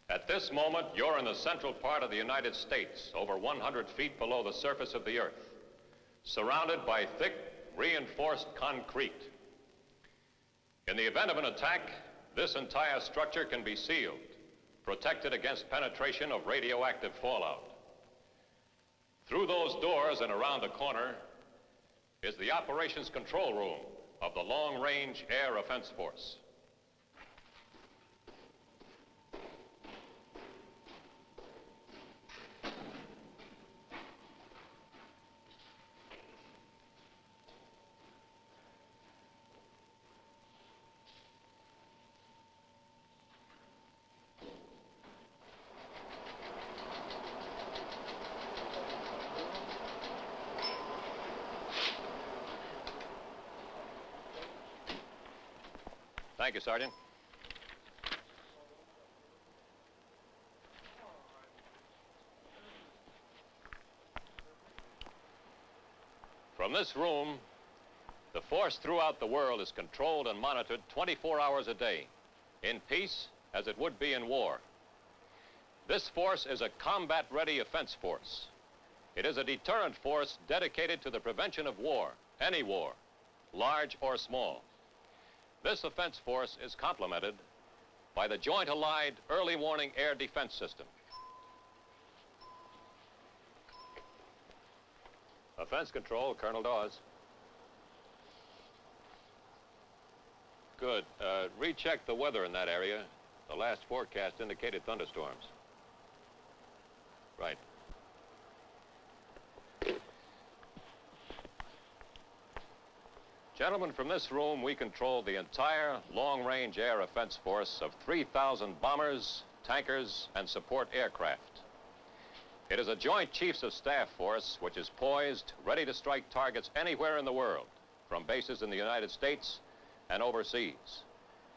At this moment, you're in the central part of the United States, over 100 feet below the surface of the Earth, surrounded by thick, reinforced concrete. In the event of an attack, this entire structure can be sealed, protected against penetration of radioactive fallout. Through those doors and around the corner is the operations control room of the Long Range Air Offense Force. Thank you, Sergeant. From this room, the force throughout the world is controlled and monitored 24 hours a day, in peace as it would be in war. This force is a combat-ready offense force. It is a deterrent force dedicated to the prevention of war, any war, large or small. This offense force is complemented by the Joint Allied Early Warning Air Defense System. Offense Control, Colonel Dawes. Good. Recheck the weather in that area. The last forecast indicated thunderstorms. Right. Gentlemen, from this room, we control the entire long-range air offense force of 3,000 bombers, tankers, and support aircraft. It is a Joint Chiefs of Staff force which is poised, ready to strike targets anywhere in the world, from bases in the United States and overseas.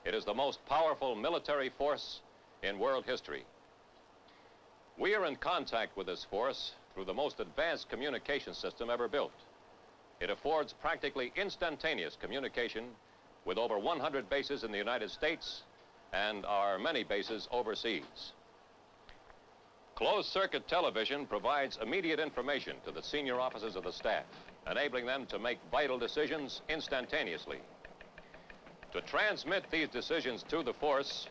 It is the most powerful military force in world history. We are in contact with this force through the most advanced communication system ever built. It affords practically instantaneous communication with over 100 bases in the United States and our many bases overseas. Closed-circuit television provides immediate information to the senior officers of the staff, enabling them to make vital decisions instantaneously. To transmit these decisions to the force,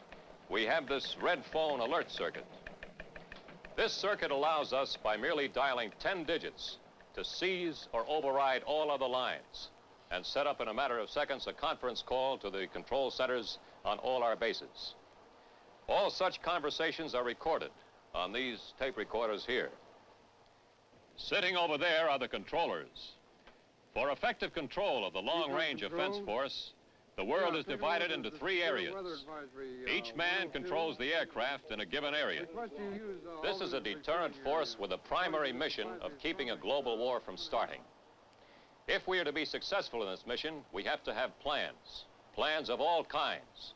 we have this red phone alert circuit. This circuit allows us, by merely dialing 10 digits, to seize or override all other lines and set up in a matter of seconds a conference call to the control centers on all our bases. All such conversations are recorded on these tape recorders here. Sitting over there are the controllers. For effective control of the long-range offense force, the world is divided into 3 areas. Each man controls the aircraft in a given area. This is a deterrent force with a primary mission of keeping a global war from starting. If we are to be successful in this mission, we have to have plans of all kinds,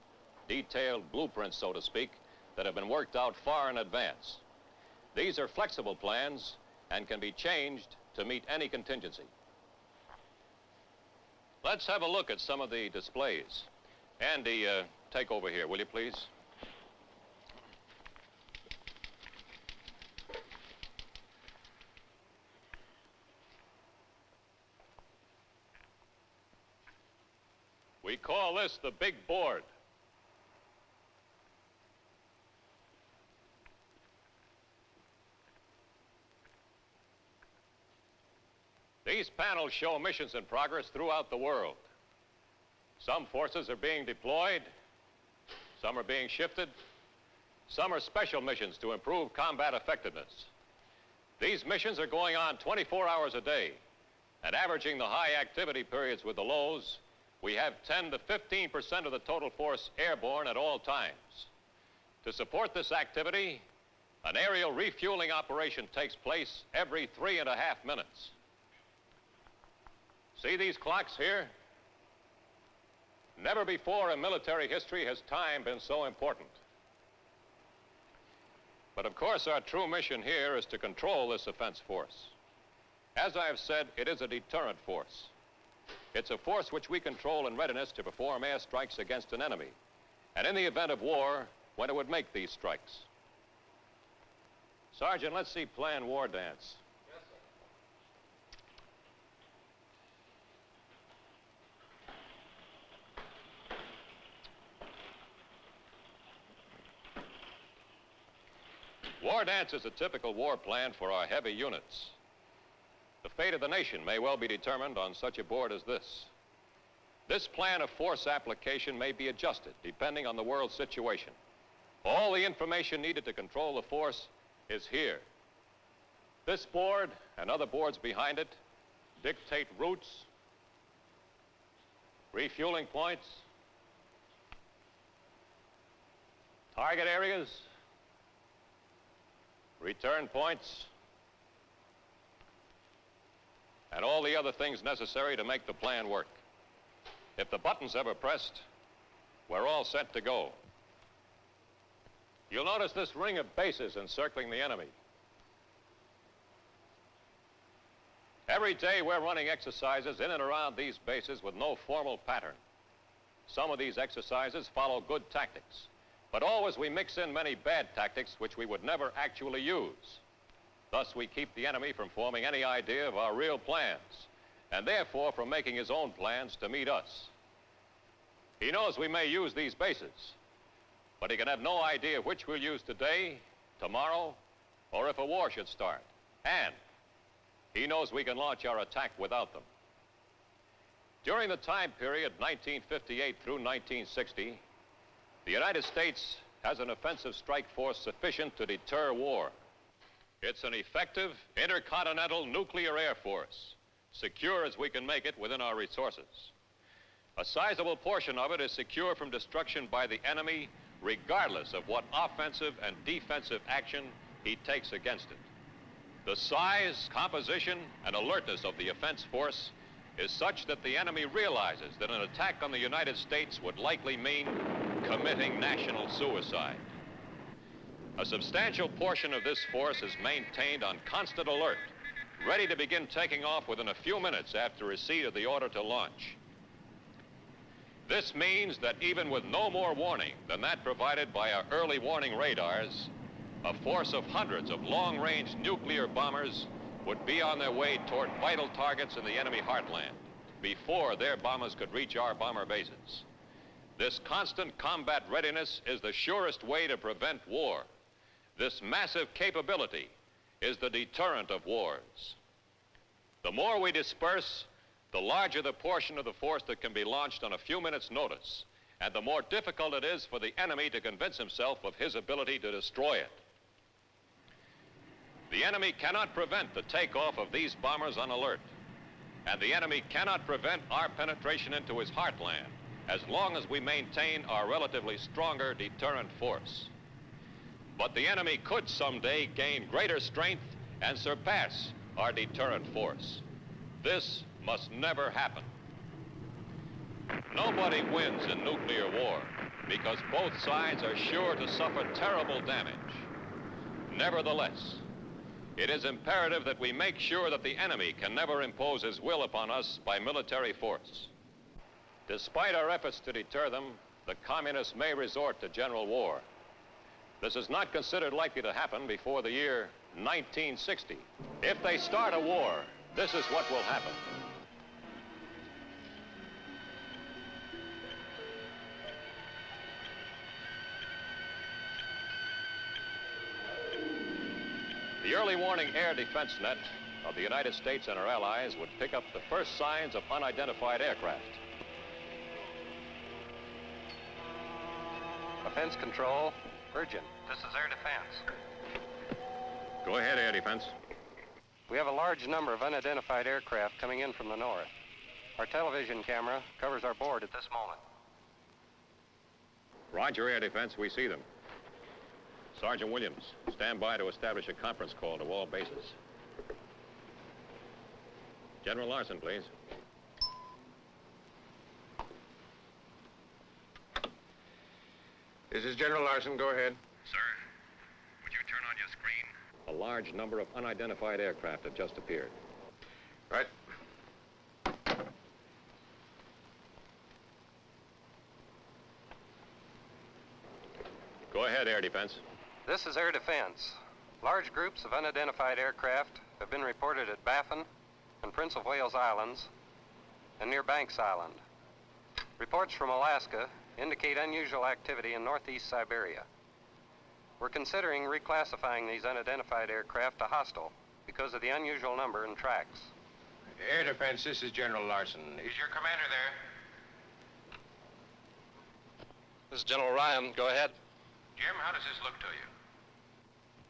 detailed blueprints, so to speak, that have been worked out far in advance. These are flexible plans and can be changed to meet any contingency. Let's have a look at some of the displays. Andy, take over here, will you please? We call this the big board. These panels show missions in progress throughout the world. Some forces are being deployed, some are being shifted, some are special missions to improve combat effectiveness. These missions are going on 24 hours a day, and averaging the high activity periods with the lows, we have 10 to 15% of the total force airborne at all times. To support this activity, an aerial refueling operation takes place every 3.5 minutes. See these clocks here? Never before in military history has time been so important. But of course, our true mission here is to control this offense force. As I have said, it is a deterrent force. It's a force which we control in readiness to perform air strikes against an enemy, and in the event of war, when it would make these strikes. Sergeant, let's see plan war dance. Yes, sir. War dance is a typical war plan for our heavy units. The fate of the nation may well be determined on such a board as this. This plan of force application may be adjusted depending on the world situation. All the information needed to control the force is here. This board and other boards behind it dictate routes, refueling points, target areas, return points, and all the other things necessary to make the plan work. If the button's ever pressed, we're all set to go. You'll notice this ring of bases encircling the enemy. Every day we're running exercises in and around these bases with no formal pattern. Some of these exercises follow good tactics, but always we mix in many bad tactics which we would never actually use. Thus we keep the enemy from forming any idea of our real plans, and therefore from making his own plans to meet us. He knows we may use these bases, but he can have no idea which we'll use today, tomorrow, or if a war should start. And he knows we can launch our attack without them. During the time period 1958 through 1960, the United States has an offensive strike force sufficient to deter war. It's an effective intercontinental nuclear air force, secure as we can make it within our resources. A sizable portion of it is secure from destruction by the enemy, regardless of what offensive and defensive action he takes against it. The size, composition, and alertness of the offense force is such that the enemy realizes that an attack on the United States would likely mean committing national suicide. A substantial portion of this force is maintained on constant alert, ready to begin taking off within a few minutes after receipt of the order to launch. This means that even with no more warning than that provided by our early warning radars, a force of hundreds of long-range nuclear bombers would be on their way toward vital targets in the enemy heartland before their bombers could reach our bomber bases. This constant combat readiness is the surest way to prevent war. This massive capability is the deterrent of wars. The more we disperse, the larger the portion of the force that can be launched on a few minutes' notice, and the more difficult it is for the enemy to convince himself of his ability to destroy it. The enemy cannot prevent the takeoff of these bombers on alert, and the enemy cannot prevent our penetration into his heartland as long as we maintain our relatively stronger deterrent force. But the enemy could someday gain greater strength and surpass our deterrent force. This must never happen. Nobody wins in nuclear war because both sides are sure to suffer terrible damage. Nevertheless, it is imperative that we make sure that the enemy can never impose his will upon us by military force. Despite our efforts to deter them, the communists may resort to general war. This is not considered likely to happen before the year 1960. If they start a war, this is what will happen. The early warning air defense net of the United States and our allies would pick up the first signs of unidentified aircraft. Offense control, urgent. This is air defense. Go ahead, air defense. We have a large number of unidentified aircraft coming in from the north. Our television camera covers our board at this moment. Roger, air defense. We see them. Sergeant Williams, stand by to establish a conference call to all bases. General Larson, please. This is General Larson. Go ahead. Sir, would you turn on your screen? A large number of unidentified aircraft have just appeared. Right. Go ahead, air defense. This is air defense. Large groups of unidentified aircraft have been reported at Baffin and Prince of Wales Islands and near Banks Island. Reports from Alaska indicate unusual activity in northeast Siberia. We're considering reclassifying these unidentified aircraft to hostile because of the unusual number and tracks. Air Defense, this is General Larson. Is your commander there? This is General Ryan. Go ahead. Jim, how does this look to you?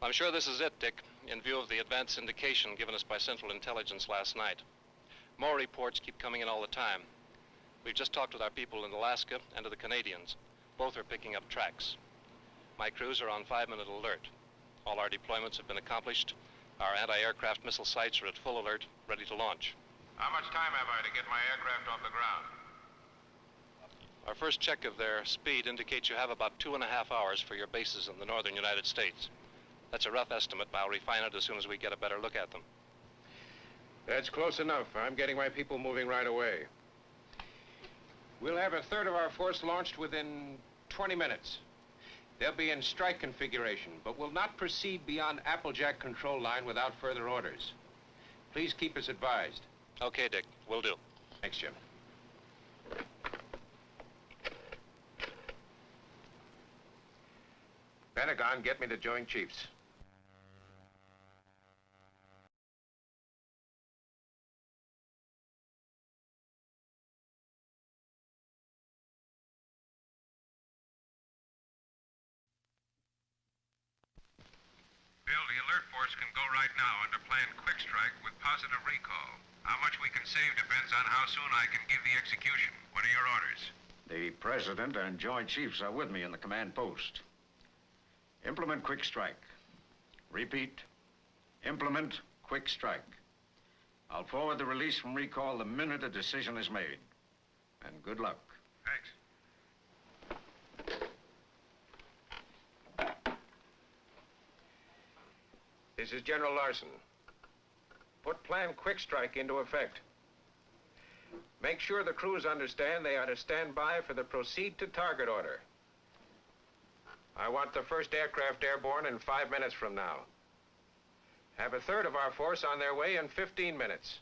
I'm sure this is it, Dick, in view of the advance indication given us by Central Intelligence last night. More reports keep coming in all the time. We've just talked with our people in Alaska and to the Canadians. Both are picking up tracks. My crews are on 5-minute alert. All our deployments have been accomplished. Our anti-aircraft missile sites are at full alert, ready to launch. How much time have I to get my aircraft off the ground? Our first check of their speed indicates you have about 2.5 hours for your bases in the northern United States. That's a rough estimate, but I'll refine it as soon as we get a better look at them. That's close enough. I'm getting my people moving right away. We'll have a third of our force launched within 20 minutes. They'll be in strike configuration, but will not proceed beyond Applejack control line without further orders. Please keep us advised. Okay, Dick. Will do. Thanks, Jim. Pentagon, get me the Joint Chiefs. Bill, the alert force can go right now under Plan Quick Strike with positive recall. How much we can save depends on how soon I can give the execution. What are your orders? The President and Joint Chiefs are with me in the command post. Implement Quick Strike. Repeat, implement Quick Strike. I'll forward the release from recall the minute a decision is made. And good luck. Thanks. This is General Larson. Put Plan Quick Strike into effect. Make sure the crews understand they are to stand by for the proceed to target order. I want the first aircraft airborne in 5 minutes from now. Have a third of our force on their way in 15 minutes.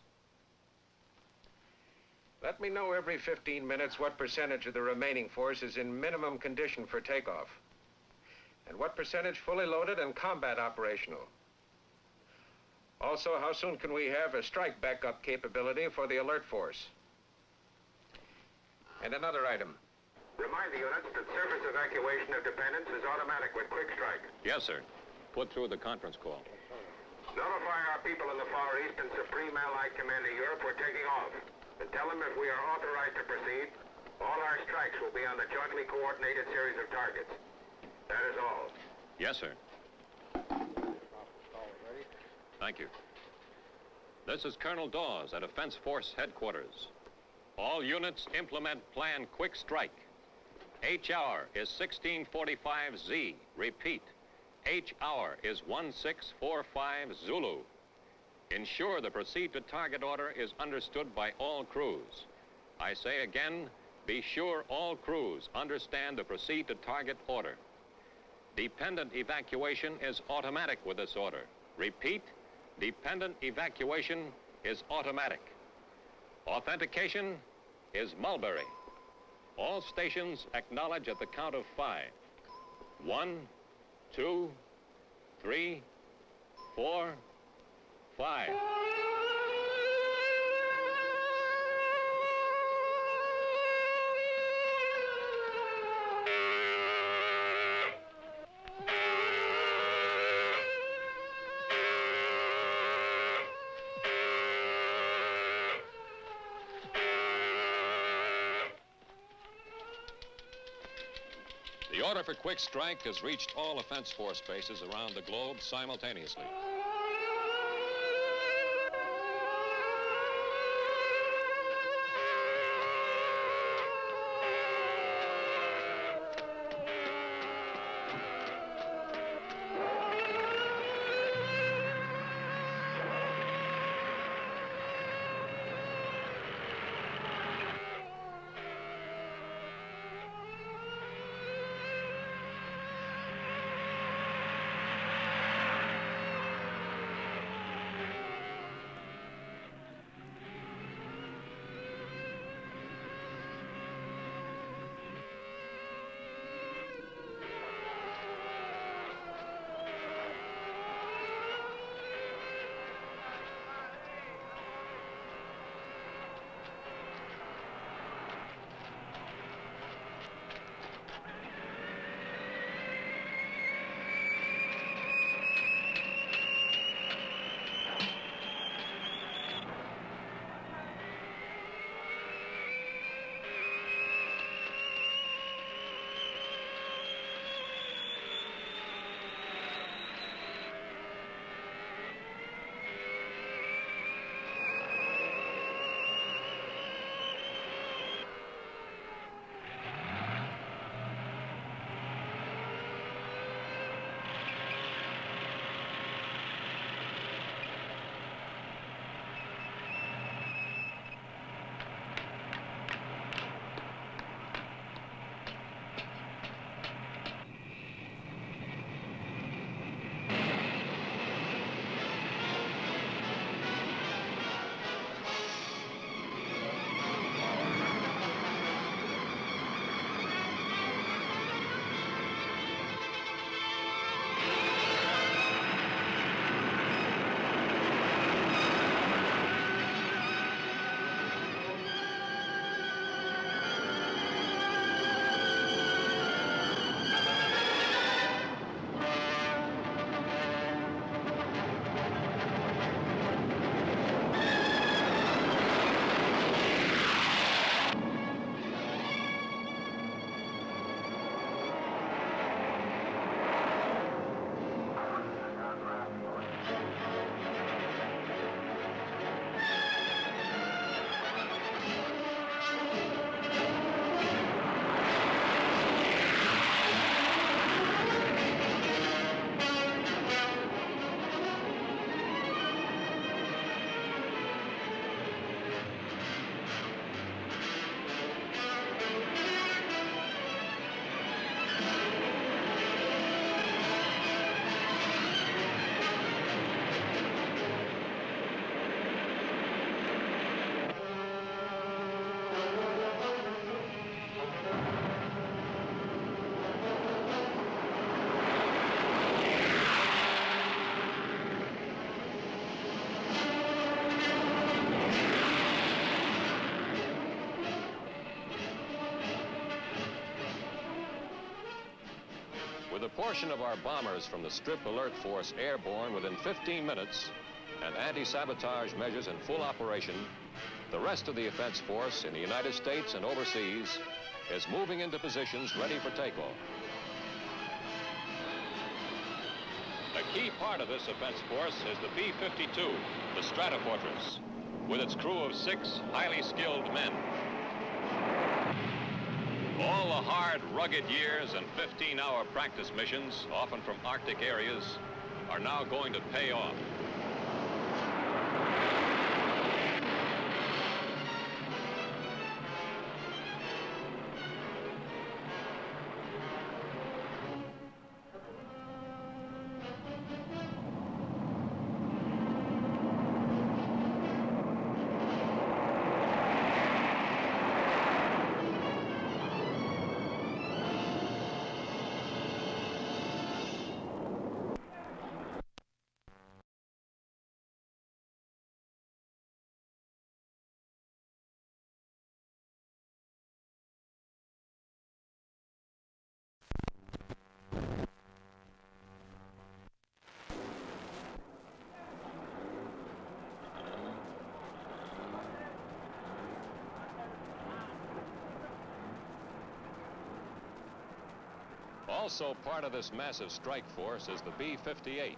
Let me know every 15 minutes what percentage of the remaining force is in minimum condition for takeoff, and what percentage fully loaded and combat operational. Also, how soon can we have a strike backup capability for the alert force? And another item. Remind the units that surface evacuation of dependents is automatic with Quick Strike. Yes, sir. Put through the conference call. Notify our people in the Far East and Supreme Allied Command of Europe we're taking off. And tell them if we are authorized to proceed, all our strikes will be on the jointly coordinated series of targets. That is all. Yes, sir. Thank you. This is Colonel Dawes at Defense Force Headquarters. All units implement Plan Quick Strike. H-hour is 1645Z. Repeat. H-hour is 1645 Zulu. Ensure the proceed to target order is understood by all crews. I say again, be sure all crews understand the proceed to target order. Dependent evacuation is automatic with this order. Repeat, dependent evacuation is automatic. Authentication is Mulberry. All stations acknowledge at the count of 5. 1, 2, 3, 4, 5. The order for Quick Strike has reached all offense force bases around the globe simultaneously. With a portion of our bombers from the Strip Alert Force airborne within 15 minutes and anti-sabotage measures in full operation, the rest of the offense force in the United States and overseas is moving into positions ready for takeoff. A key part of this offense force is the B-52, the Stratofortress, with its crew of 6 highly skilled men. All the hard, rugged years and 15-hour practice missions, often from Arctic areas, are now going to pay off. Also part of this massive strike force is the B-58.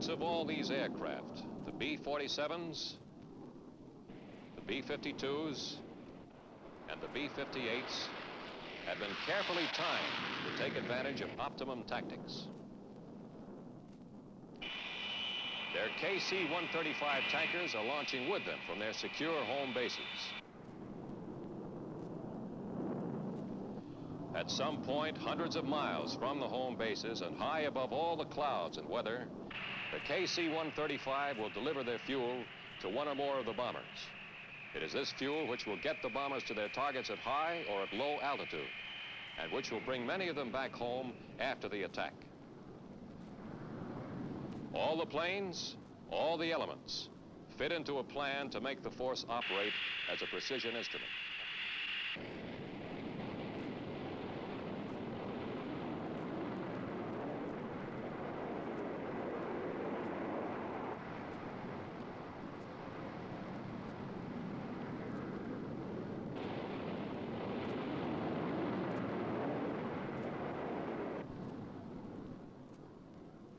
Of all these aircraft, the B-47s, the B-52s, and the B-58s have been carefully timed to take advantage of optimum tactics. Their KC-135 tankers are launching with them from their secure home bases. At some point, hundreds of miles from the home bases and high above all the clouds and weather, the KC-135 will deliver their fuel to one or more of the bombers. It is this fuel which will get the bombers to their targets at high or at low altitude, and which will bring many of them back home after the attack. All the planes, all the elements, fit into a plan to make the force operate as a precision instrument.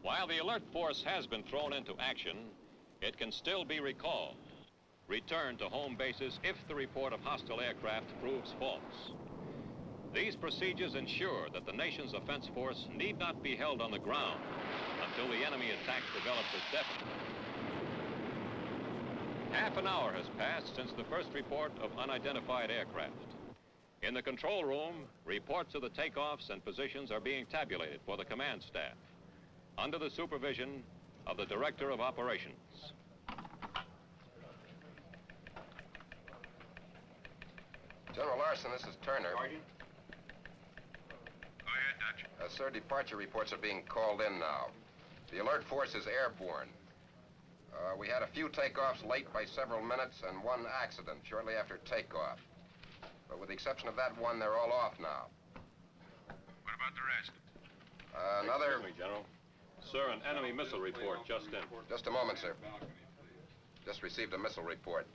While the alert force has been thrown into action, it can still be recalled, returned to home bases if the report of hostile aircraft proves false. These procedures ensure that the nation's offense force need not be held on the ground until the enemy attack develops as definite. Half an hour has passed since the first report of unidentified aircraft. In the control room, reports of the takeoffs and positions are being tabulated for the command staff, under the supervision of the Director of Operations. General Larson, this is Turner. Sergeant? Go ahead, Dutch. Sir, departure reports are being called in now. The alert force is airborne. We had a few takeoffs late by several minutes and one accident shortly after takeoff. But with the exception of that one, they're all off now. What about the rest? Another... Excuse me, General. Sir, an enemy missile report just in. Just a moment, sir. Just received a missile report.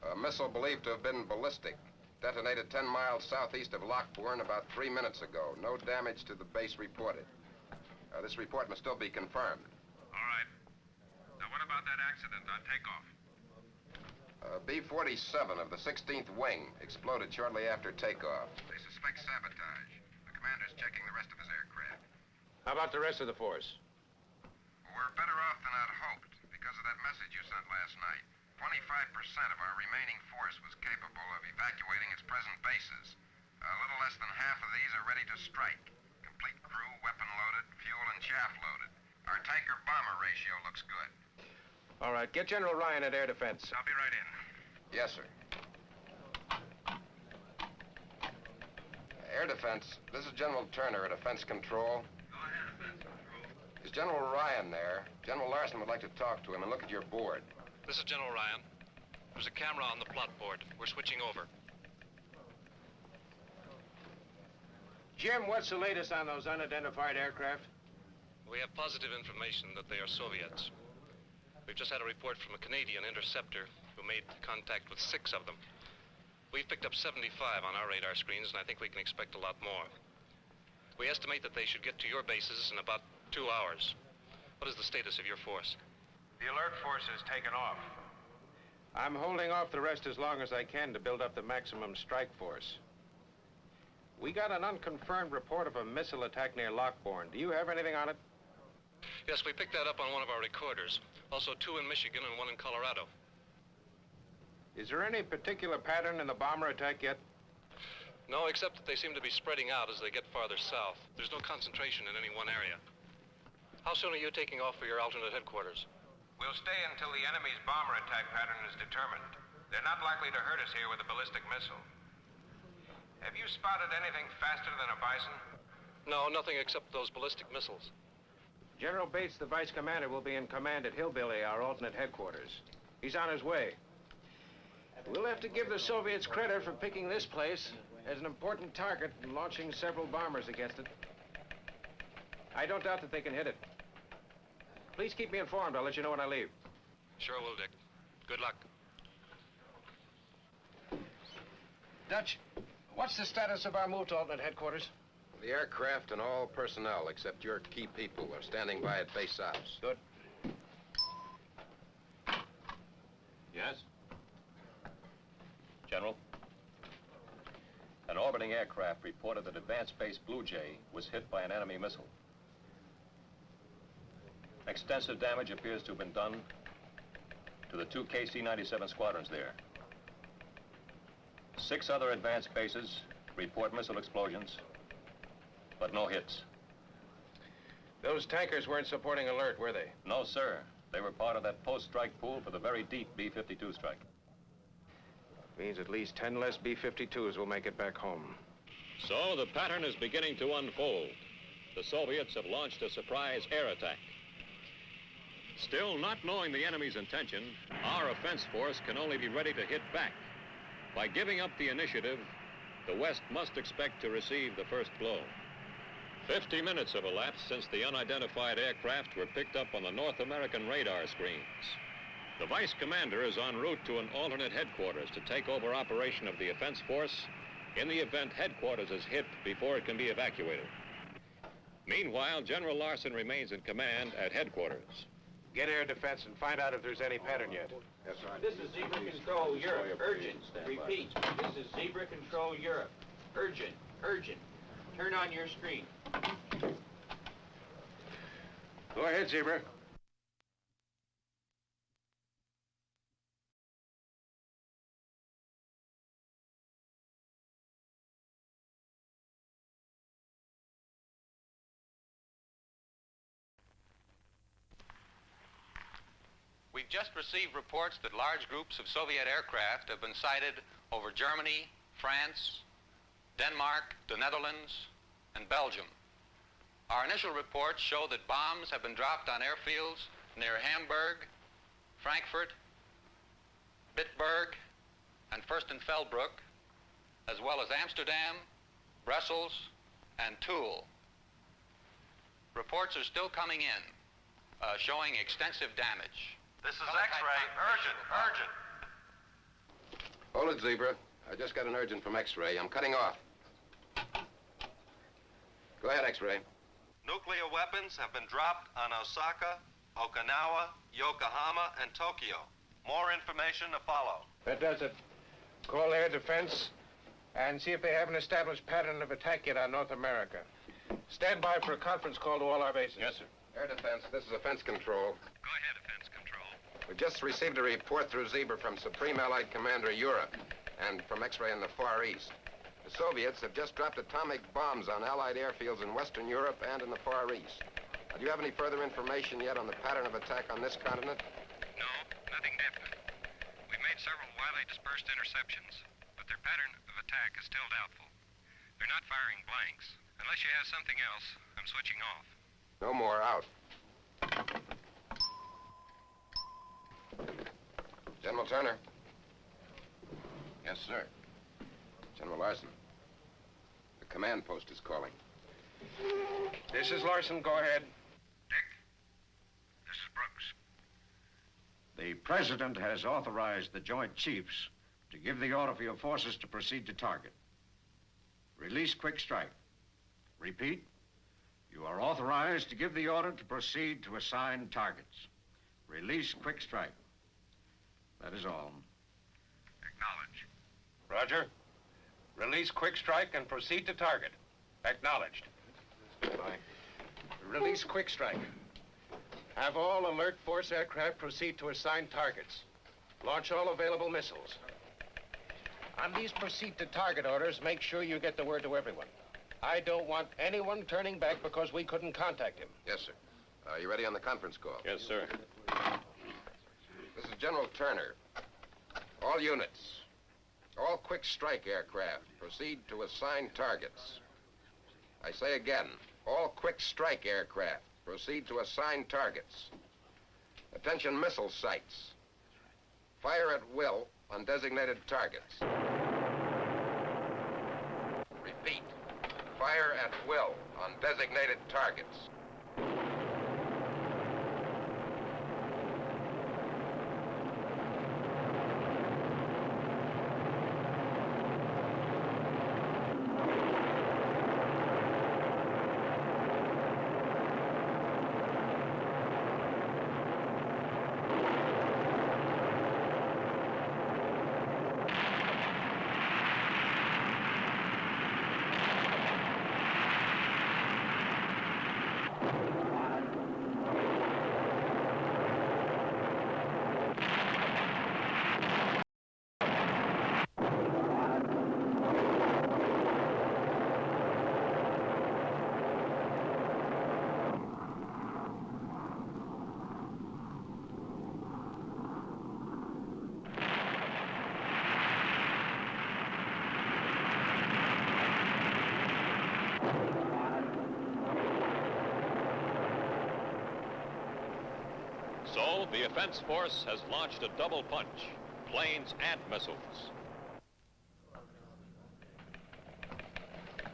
A missile believed to have been ballistic. Detonated 10 miles southeast of Lockbourne about 3 minutes ago. No damage to the base reported. This report must still be confirmed. All right. Now, what about that accident on takeoff? B-47 of the 16th Wing exploded shortly after takeoff. They suspect sabotage. The commander's checking the rest of his aircraft. How about the rest of the force? We're better off than I'd hoped because of that message you sent last night. 25% of our remaining force was capable of evacuating its present bases. A little less than half of these are ready to strike. complete crew, weapon loaded, fuel and chaff loaded. Our tanker-bomber ratio looks good. All right, get General Ryan at Air Defense. I'll be right in. Yes, sir. Air Defense, this is General Turner at Defense Control. Go ahead, Defense Control. Is General Ryan there? General Larson would like to talk to him and look at your board. This is General Ryan. There's a camera on the plot board. We're switching over. Jim, what's the latest on those unidentified aircraft? We have positive information that they are Soviets. We've just had a report from a Canadian interceptor who made contact with 6 of them. We've picked up 75 on our radar screens, and I think we can expect a lot more. We estimate that they should get to your bases in about 2 hours. What is the status of your force? The alert force has taken off. I'm holding off the rest as long as I can to build up the maximum strike force. We got an unconfirmed report of a missile attack near Lockbourne. Do you have anything on it? Yes, we picked that up on one of our recorders. Also 2 in Michigan and 1 in Colorado. Is there any particular pattern in the bomber attack yet? No, except that they seem to be spreading out as they get farther south. There's no concentration in any one area. How soon are you taking off for your alternate headquarters? We'll stay until the enemy's bomber attack pattern is determined. They're not likely to hurt us here with a ballistic missile. Have you spotted anything faster than a Bison? No, nothing except those ballistic missiles. General Bates, the vice commander, will be in command at Hillbilly, our alternate headquarters. He's on his way. We'll have to give the Soviets credit for picking this place as an important target and launching several bombers against it. I don't doubt that they can hit it. Please keep me informed. I'll let you know when I leave. Sure will, Dick. Good luck. Dutch, what's the status of our move to alternate headquarters? The aircraft and all personnel, except your key people, are standing by at base ops. Good. Yes? General? An orbiting aircraft reported that Advanced Base Blue Jay was hit by an enemy missile. Extensive damage appears to have been done to the 2 KC-97 squadrons there. 6 other advanced bases report missile explosions, but no hits. Those tankers weren't supporting alert, were they? No, sir. They were part of that post-strike pool for the very deep B-52 strike. Means at least 10 less B-52s will make it back home. So the pattern is beginning to unfold. The Soviets have launched a surprise air attack. Still, not knowing the enemy's intention, our offense force can only be ready to hit back. By giving up the initiative, the West must expect to receive the first blow. 50 minutes have elapsed since the unidentified aircraft were picked up on the North American radar screens. The vice commander is en route to an alternate headquarters to take over operation of the offense force in the event headquarters is hit before it can be evacuated. Meanwhile, General Larson remains in command at headquarters. Get air defense and find out if there's any pattern yet. Yes, sir. This is Zebra Control Europe. Urgent. Repeat. This is Zebra Control Europe. Urgent. Urgent. Turn on your screen. Go ahead, Zebra. We've just received reports that large groups of Soviet aircraft have been sighted over Germany, France, Denmark, the Netherlands, and Belgium. Our initial reports show that bombs have been dropped on airfields near Hamburg, Frankfurt, Bitburg, and Furstenfeldbruck, as well as Amsterdam, Brussels, and Toul. Reports are still coming in, showing extensive damage. This is X-ray. Urgent. Urgent. Hold it, Zebra. I just got an urgent from X-ray. I'm cutting off. Go ahead, X-ray. Nuclear weapons have been dropped on Osaka, Okinawa, Yokohama, and Tokyo. More information to follow. That does it. Call air defense and see if they have an established pattern of attack yet on North America. Stand by for a conference call to all our bases. Yes, sir. Air defense, this is offense control. Go ahead, Defense Control. We just received a report through Zebra from Supreme Allied Commander Europe and from X-ray in the Far East. The The Soviets have just dropped atomic bombs on Allied airfields in Western Europe and in the Far East. Do you have any further information yet on the pattern of attack on this continent? No, nothing definite. We've made several widely dispersed interceptions, but their pattern of attack is still doubtful. They're not firing blanks. Unless you have something else, I'm switching off. No more. Out. General Turner. Yes, sir. General Larson. The command post is calling. This is Larson. Go ahead. Dick, this is Brooks. The President has authorized the Joint Chiefs to give the order for your forces to proceed to target. Release quick strike. Repeat, you are authorized to give the order to proceed to assign targets. Release quick strike. That is all. Acknowledge. Roger. Release quick strike and proceed to target. Acknowledged. Bye. Release quick strike. Have all alert force aircraft proceed to assigned targets. Launch all available missiles. On these proceed to target orders, make sure you get the word to everyone. I don't want anyone turning back because we couldn't contact him. Yes, sir. Are you ready on the conference call? Yes, sir. This is General Turner. All units, all quick strike aircraft, proceed to assign targets. I say again, all quick strike aircraft, proceed to assign targets. Attention missile sites. Fire at will on designated targets. Repeat, fire at will on designated targets. So, the offense force has launched a double punch, planes and missiles.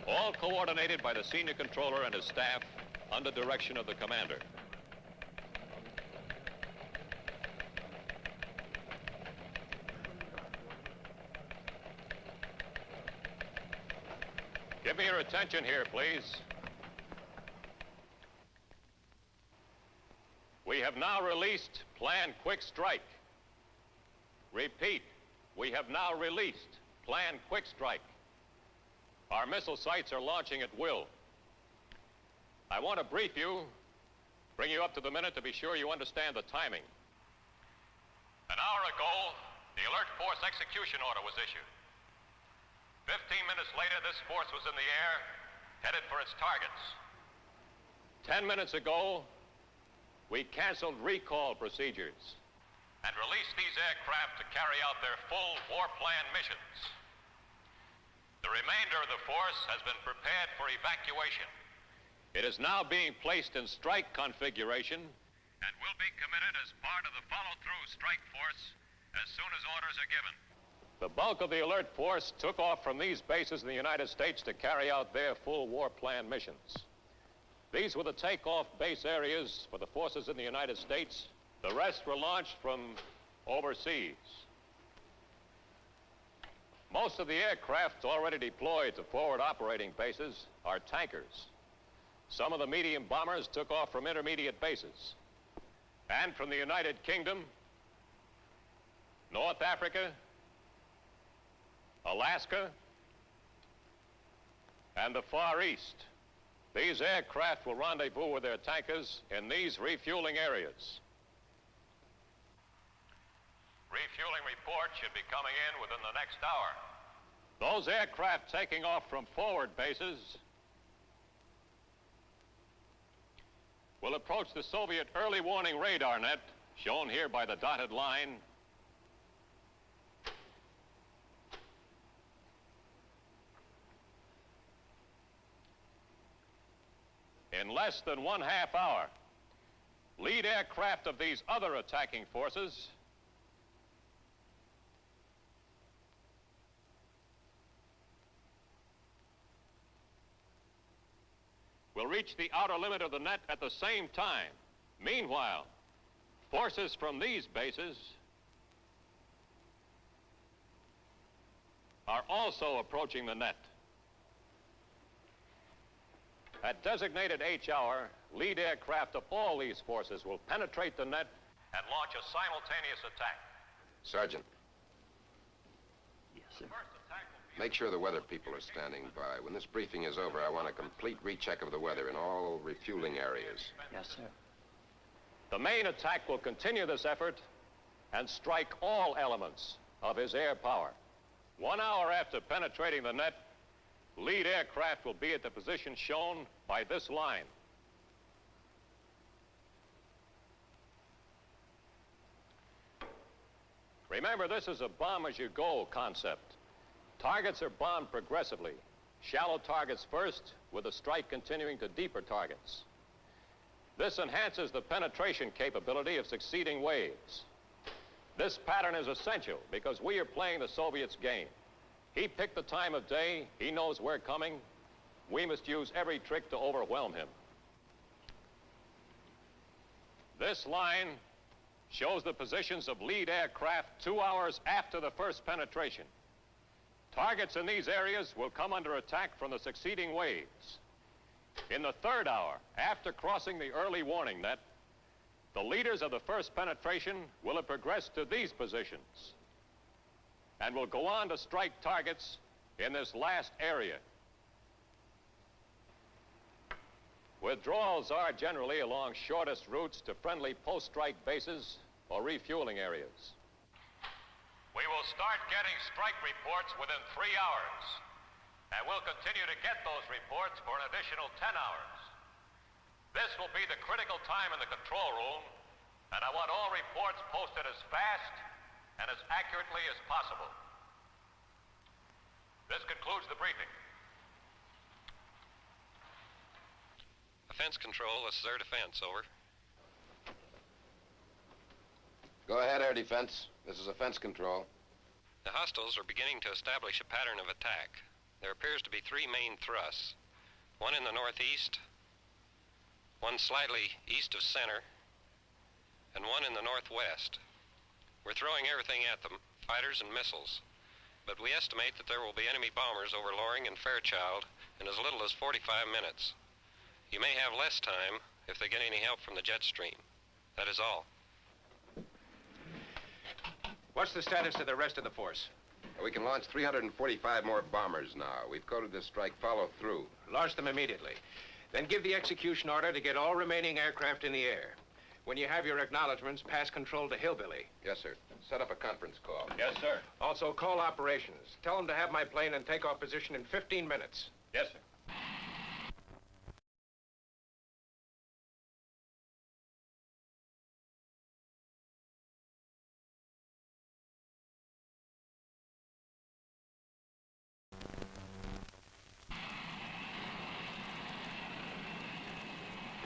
All coordinated by the senior controller and his staff under direction of the commander. Give me your attention here, please. We have now released Plan Quick Strike. Repeat, we have now released Plan Quick Strike. Our missile sites are launching at will. I want to brief you, bring you up to the minute to be sure you understand the timing. An hour ago, the Alert Force execution order was issued. 15 minutes later, this force was in the air, headed for its targets. 10 minutes ago, we canceled recall procedures and released these aircraft to carry out their full war plan missions. The remainder of the force has been prepared for evacuation. It is now being placed in strike configuration and will be committed as part of the follow-through strike force as soon as orders are given. The bulk of the alert force took off from these bases in the United States to carry out their full war plan missions. These were the takeoff base areas for the forces in the United States. The rest were launched from overseas. Most of the aircraft already deployed to forward operating bases are tankers. Some of the medium bombers took off from intermediate bases. And from the United Kingdom, North Africa, Alaska, and the Far East. These aircraft will rendezvous with their tankers in these refueling areas. Refueling report should be coming in within the next hour. Those aircraft taking off from forward bases will approach the Soviet early warning radar net, shown here by the dotted line, in less than 1/2 hour. Lead aircraft of these other attacking forces will reach the outer limit of the net at the same time. Meanwhile, forces from these bases are also approaching the net. At designated H hour, lead aircraft of all these forces will penetrate the net and launch a simultaneous attack. Sergeant, Yes, sir. First attack will be make sure the weather people are standing by. When this briefing is over, I want a complete recheck of the weather in all refueling areas. Yes, sir. The main attack will continue this effort and strike all elements of his air power. 1 hour after penetrating the net, lead aircraft will be at the position shown by this line. Remember, this is a bomb-as-you-go concept. Targets are bombed progressively. Shallow targets first, with the strike continuing to deeper targets. This enhances the penetration capability of succeeding waves. This pattern is essential because we are playing the Soviets' game. He picked the time of day. He knows we're coming. We must use every trick to overwhelm him. This line shows the positions of lead aircraft 2 hours after the first penetration. Targets in these areas will come under attack from the succeeding waves. In the 3rd hour, after crossing the early warning net, the leaders of the first penetration will have progressed to these positions and will go on to strike targets in this last area. Withdrawals are generally along shortest routes to friendly post-strike bases or refueling areas. We will start getting strike reports within 3 hours, and we'll continue to get those reports for an additional 10 hours. This will be the critical time in the control room, and I want all reports posted as fast and as accurately as possible. This concludes the briefing. Defense control, this is air defense, over. Go ahead, air defense. This is offense control. The hostiles are beginning to establish a pattern of attack. There appears to be 3 main thrusts. One in the northeast, one slightly east of center, and one in the northwest. We're throwing everything at them, fighters and missiles. But we estimate that there will be enemy bombers over Loring and Fairchild in as little as 45 minutes. You may have less time if they get any help from the jet stream. That is all. What's the status of the rest of the force? We can launch 345 more bombers now. We've coded this strike follow through. Launch them immediately. Then give the execution order to get all remaining aircraft in the air. When you have your acknowledgments, pass control to Hillbilly. Yes, sir. Set up a conference call. Yes, sir. Also, call operations. Tell them to have my plane in takeoff position in 15 minutes. Yes, sir.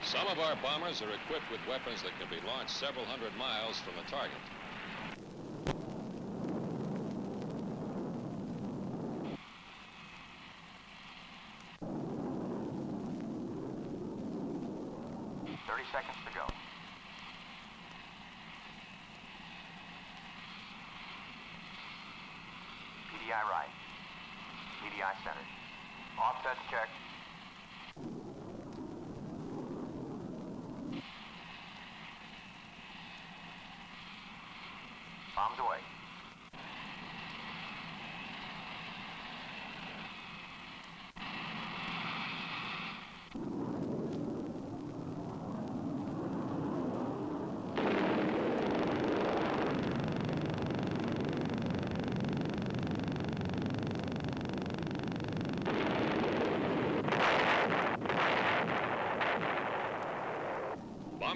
Some of our bombers are equipped with weapons that can be launched several hundred miles from the target. Seconds to go. PDI right. PDI center. Offsets check. Bombs away.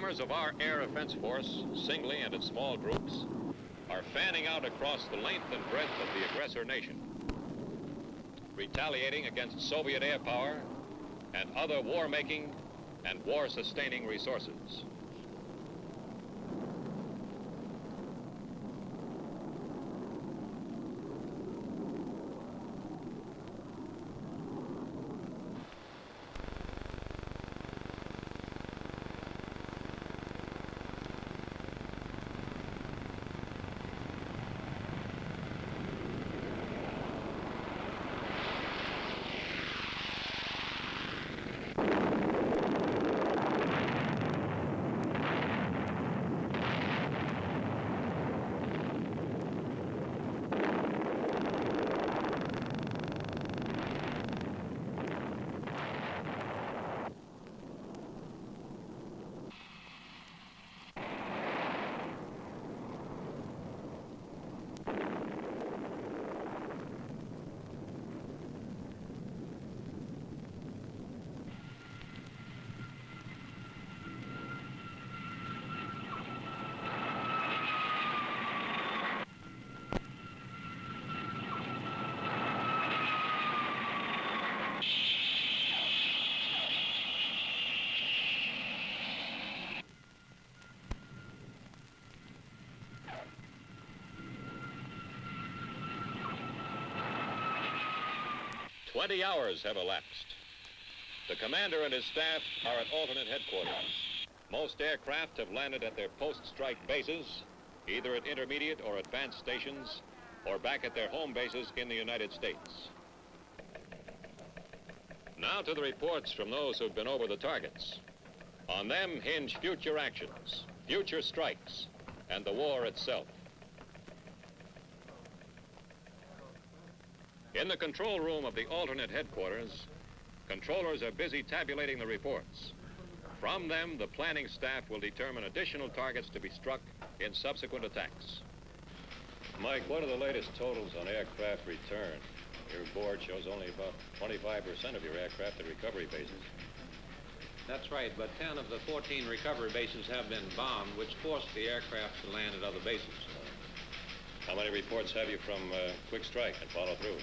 bombers of our air offense force, singly and in small groups, are fanning out across the length and breadth of the aggressor nation, retaliating against Soviet air power and other war-making and war-sustaining resources. "20 hours have elapsed. The commander and his staff are at alternate headquarters. Most aircraft have landed at their post-strike bases, either at intermediate or advanced stations, or back at their home bases in the United States. Now to the reports from those who've been over the targets. On them hinge future actions, future strikes, and the war itself. In the control room of the alternate headquarters, controllers are busy tabulating the reports. From them, the planning staff will determine additional targets to be struck in subsequent attacks. Mike, what are the latest totals on aircraft return? Your board shows only about 25% of your aircraft at recovery bases. That's right, but 10 of the 14 recovery bases have been bombed, which forced the aircraft to land at other bases. How many reports have you from quick strike and follow through?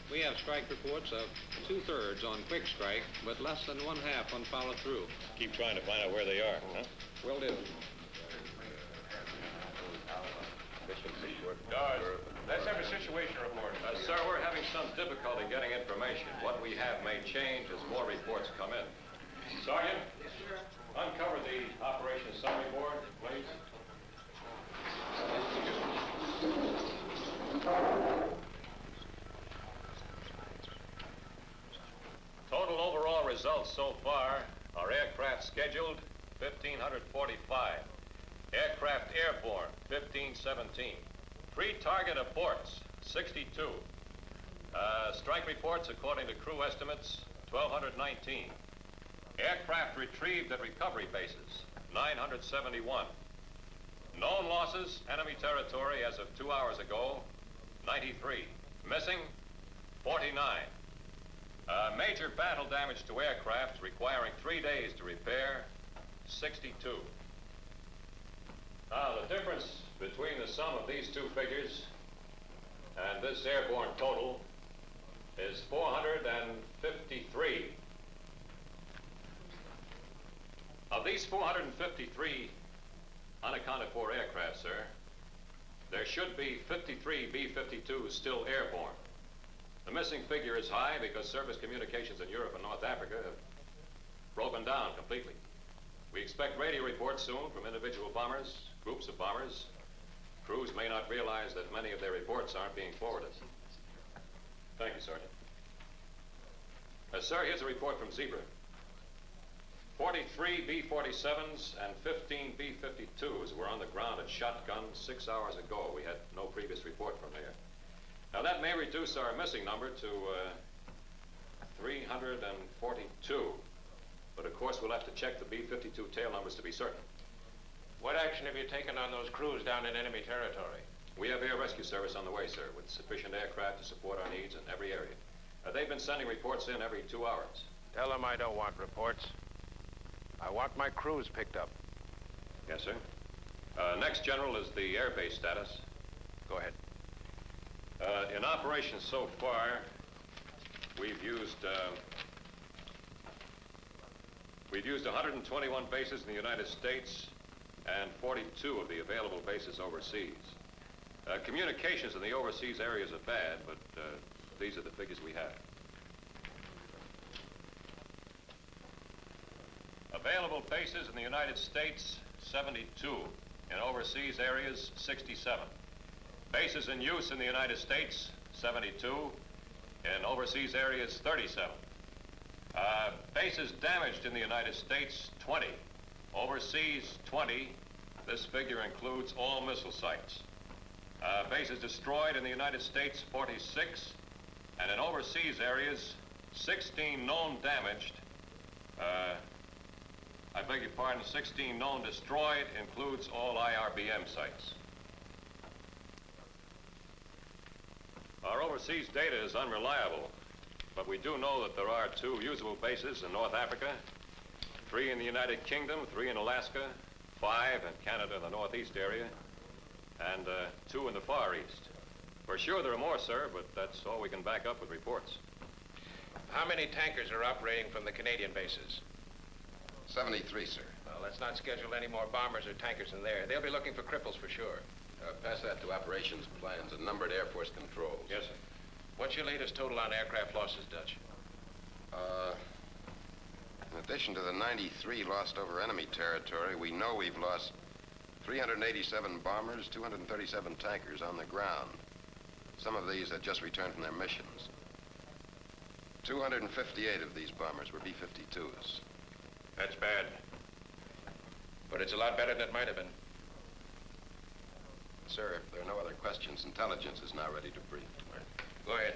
We have strike reports of 2/3 on quick strike, but less than 1/2 on follow through. Keep trying to find out where they are, huh? Will do. Guards, let's have a situation report. Sir, we're having some difficulty getting information. What we have may change as more reports come in. Sergeant, uncover the operations summary board, please. Total overall results so far are aircraft scheduled, 1,545. Aircraft airborne, 1,517. Pre-target aborts, 62. Strike reports, according to crew estimates, 1,219. Aircraft retrieved at recovery bases, 971. Known losses, enemy territory as of 2 hours ago, 93. Missing, 49. Major battle damage to aircraft requiring 3 days to repair, 62. Now, the difference between the sum of these two figures and this airborne total is 453. Of these 453 unaccounted for aircraft, sir, there should be 53 B-52s still airborne. The missing figure is high because service communications in Europe and North Africa have broken down completely. We expect radio reports soon from individual bombers, groups of bombers. Crews may not realize that many of their reports aren't being forwarded. Thank you, Sergeant. Sir, here's a report from Zebra. 43 B-47s and 15 B-52s were on the ground at Shotgun 6 hours ago. We had no previous report from there. Now, that may reduce our missing number to 342. But, of course, we'll have to check the B-52 tail numbers to be certain. What action have you taken on those crews down in enemy territory? We have air rescue service on the way, sir, with sufficient aircraft to support our needs in every area. They've been sending reports in every 2 hours. Tell them I don't want reports. I want my crews picked up. Yes, sir. Next, General, is the airbase status. Go ahead. In operation so far, we've used 121 bases in the United States and 42 of the available bases overseas. Communications in the overseas areas are bad, but these are the figures we have. Available bases in the United States, 72. In overseas areas, 67. Bases in use in the United States, 72. In overseas areas, 37. Bases damaged in the United States, 20. Overseas, 20. This figure includes all missile sites. Bases destroyed in the United States, 46. And in overseas areas, 16 known damaged. I beg your pardon, 16 known destroyed includes all IRBM sites. Our overseas data is unreliable, but we do know that there are 2 usable bases in North Africa, 3 in the United Kingdom, 3 in Alaska, 5 in Canada in the northeast area, and 2 in the Far East. We're sure there are more, sir, but that's all we can back up with reports. How many tankers are operating from the Canadian bases? 73, sir. Well, let's not schedule any more bombers or tankers in there. They'll be looking for cripples for sure. Pass that to operations plans and numbered Air Force controls. Yes, sir. What's your latest total on aircraft losses, Dutch? In addition to the 93 lost over enemy territory, we know we've lost 387 bombers, 237 tankers on the ground. Some of these had just returned from their missions. 258 of these bombers were B-52s. That's bad. But it's a lot better than it might have been. Sir, if there are no other questions, intelligence is now ready to brief. Go ahead.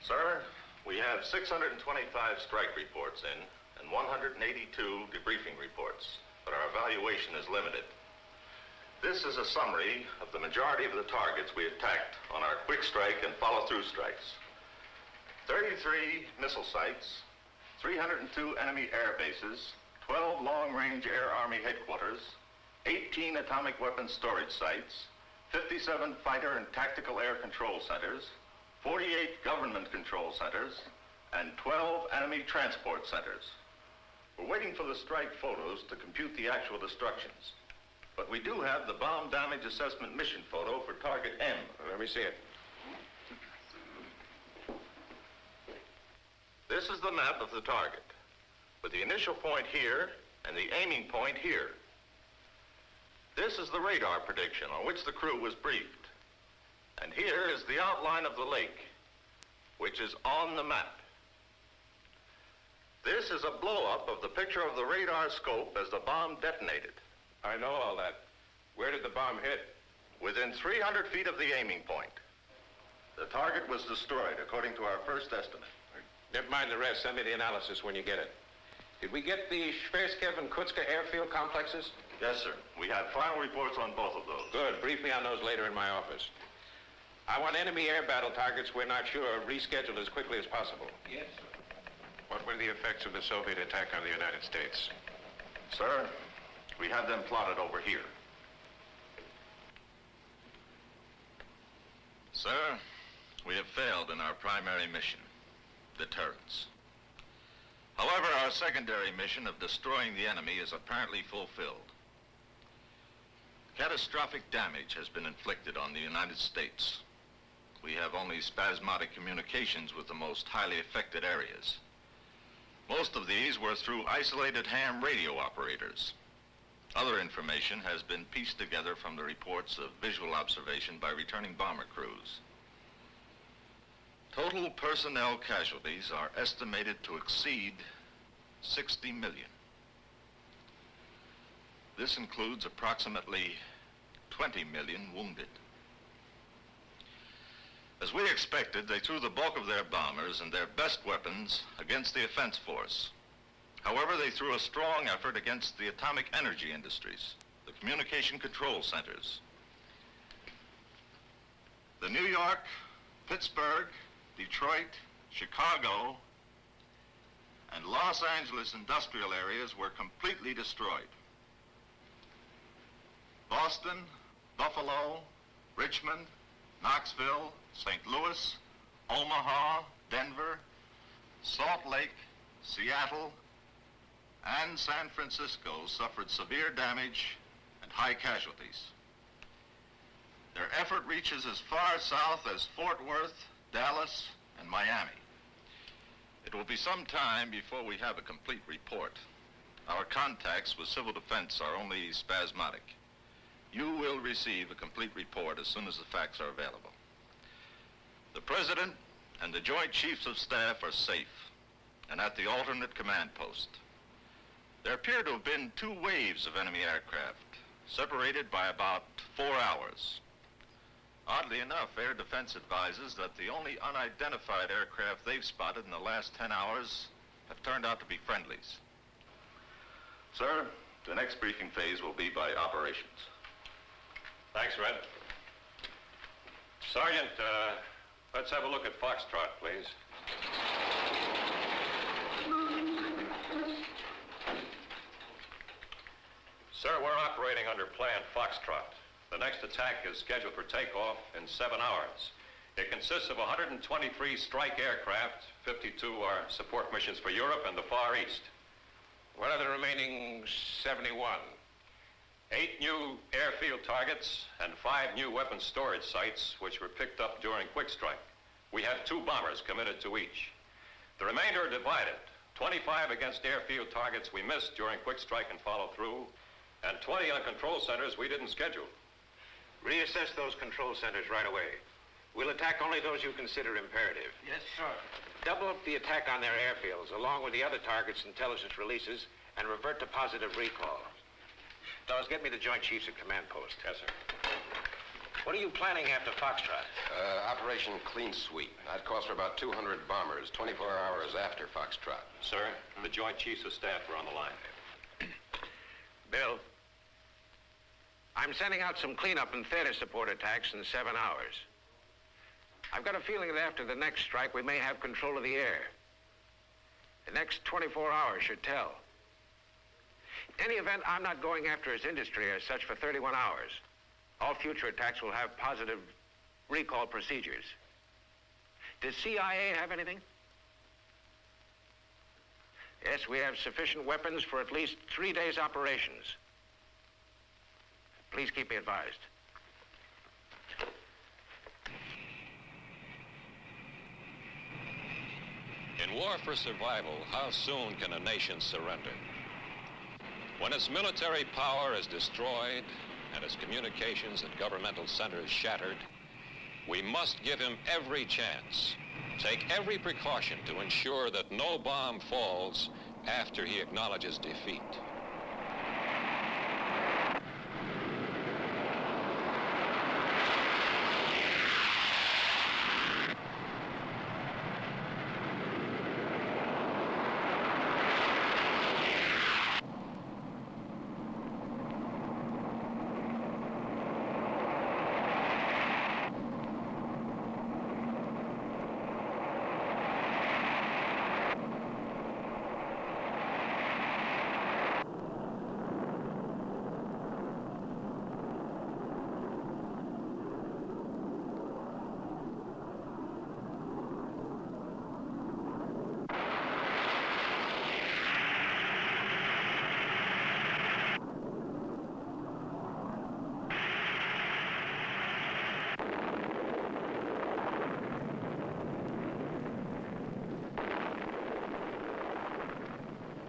Sir, we have 625 strike reports in and 182 debriefing reports, but our evaluation is limited. This is a summary of the majority of the targets we attacked on our quick strike and follow-through strikes. 33 missile sites, 302 enemy air bases, 12 long-range Air Army headquarters, 18 atomic weapons storage sites, 57 fighter and tactical air control centers, 48 government control centers, and 12 enemy transport centers. We're waiting for the strike photos to compute the actual destructions. But we do have the bomb damage assessment mission photo for target M. Let me see it. This is the map of the target, with the initial point here and the aiming point here. This is the radar prediction on which the crew was briefed. And here is the outline of the lake, which is on the map. This is a blow-up of the picture of the radar scope as the bomb detonated. I know all that. Where did the bomb hit? Within 300 feet of the aiming point. The target was destroyed, according to our first estimate. Never mind the rest. Send me the analysis when you get it. Did we get the Shverskev and Kutska airfield complexes? Yes, sir. We have final reports on both of those. Good. Brief me on those later in my office. I want enemy air battle targets we're not sure of rescheduled as quickly as possible. Yes, sir. What were the effects of the Soviet attack on the United States? Sir, we have them plotted over here. Sir, we have failed in our primary mission, deterrence. However, our secondary mission of destroying the enemy is apparently fulfilled. Catastrophic damage has been inflicted on the United States. We have only spasmodic communications with the most highly affected areas. Most of these were through isolated ham radio operators. Other information has been pieced together from the reports of visual observation by returning bomber crews. Total personnel casualties are estimated to exceed 60 million. This includes approximately 20 million wounded. As we expected, they threw the bulk of their bombers and their best weapons against the offense force. However, they threw a strong effort against the atomic energy industries, the communication control centers. The New York, Pittsburgh, Detroit, Chicago, and Los Angeles industrial areas were completely destroyed. Boston, Buffalo, Richmond, Knoxville, St. Louis, Omaha, Denver, Salt Lake, Seattle, and San Francisco suffered severe damage and high casualties. Their effort reaches as far south as Fort Worth, Dallas, and Miami. It will be some time before we have a complete report. Our contacts with civil defense are only spasmodic. You will receive a complete report as soon as the facts are available. The President and the Joint Chiefs of Staff are safe and at the alternate command post. There appear to have been 2 waves of enemy aircraft, separated by about 4 hours. Oddly enough, Air Defense advises that the only unidentified aircraft they've spotted in the last 10 hours have turned out to be friendlies. Sir, the next briefing phase will be by operations. Thanks, Red. Sergeant, let's have a look at Foxtrot, please. Sir, we're operating under Plan Foxtrot. The next attack is scheduled for takeoff in 7 hours. It consists of 123 strike aircraft, 52 are support missions for Europe and the Far East. What are the remaining 71? 8 new airfield targets and 5 new weapons storage sites which were picked up during quick strike. We have 2 bombers committed to each. The remainder are divided. 25 against airfield targets we missed during quick strike and follow through, and 20 on control centers we didn't schedule. Reassess those control centers right away. We'll attack only those you consider imperative. Yes, sir. Double up the attack on their airfields, along with the other targets' intelligence releases, and revert to positive recall. Dawes, get me the Joint Chiefs at command post. Yes, sir. What are you planning after Foxtrot? Operation Clean Sweep. That calls for about 200 bombers, 24 hours after Foxtrot. Sir, the Joint Chiefs of Staff are on the line. Bill, I'm sending out some cleanup and theater support attacks in 7 hours. I've got a feeling that after the next strike, we may have control of the air. The next 24 hours should tell. In any event, I'm not going after his industry as such for 31 hours. All future attacks will have positive recall procedures. Does CIA have anything? Yes, we have sufficient weapons for at least 3 days' operations. Please keep me advised. In war for survival, how soon can a nation surrender? When its military power is destroyed and its communications and governmental centers shattered, we must give him every chance, take every precaution to ensure that no bomb falls after he acknowledges defeat.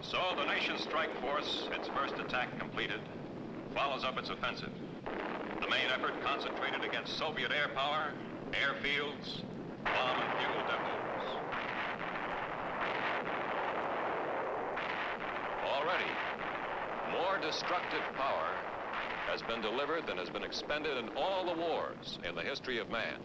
So the nation's strike force, its first attack completed, follows up its offensive. The main effort concentrated against Soviet air power, airfields, bomb and fuel depots. Already, more destructive power has been delivered than has been expended in all the wars in the history of man.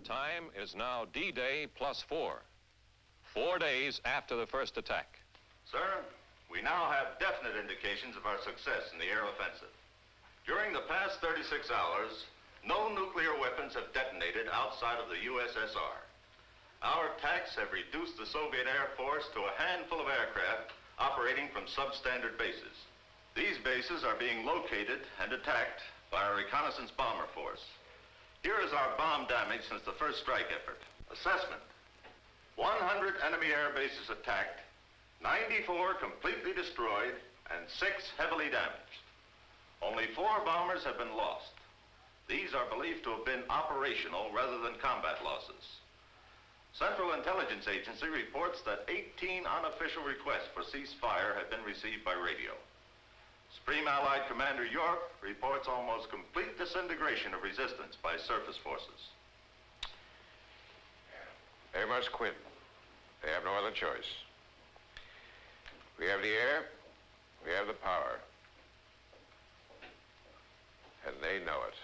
time is now D-Day +4. 4 days after the first attack. Sir, we now have definite indications of our success in the air offensive. During the past 36 hours, no nuclear weapons have detonated outside of the USSR. Our attacks have reduced the Soviet Air Force to a handful of aircraft operating from substandard bases. These bases are being located and attacked by our reconnaissance bomber force. Here is our bomb damage since the first strike effort. Assessment: 100 enemy air bases attacked, 94 completely destroyed, and 6 heavily damaged. Only 4 bombers have been lost. These are believed to have been operational rather than combat losses. Central Intelligence Agency reports that 18 unofficial requests for ceasefire have been received by radio. Supreme Allied Commander York reports almost complete disintegration of resistance by surface forces. They must quit. They have no other choice. We have the air, we have the power. And they know it.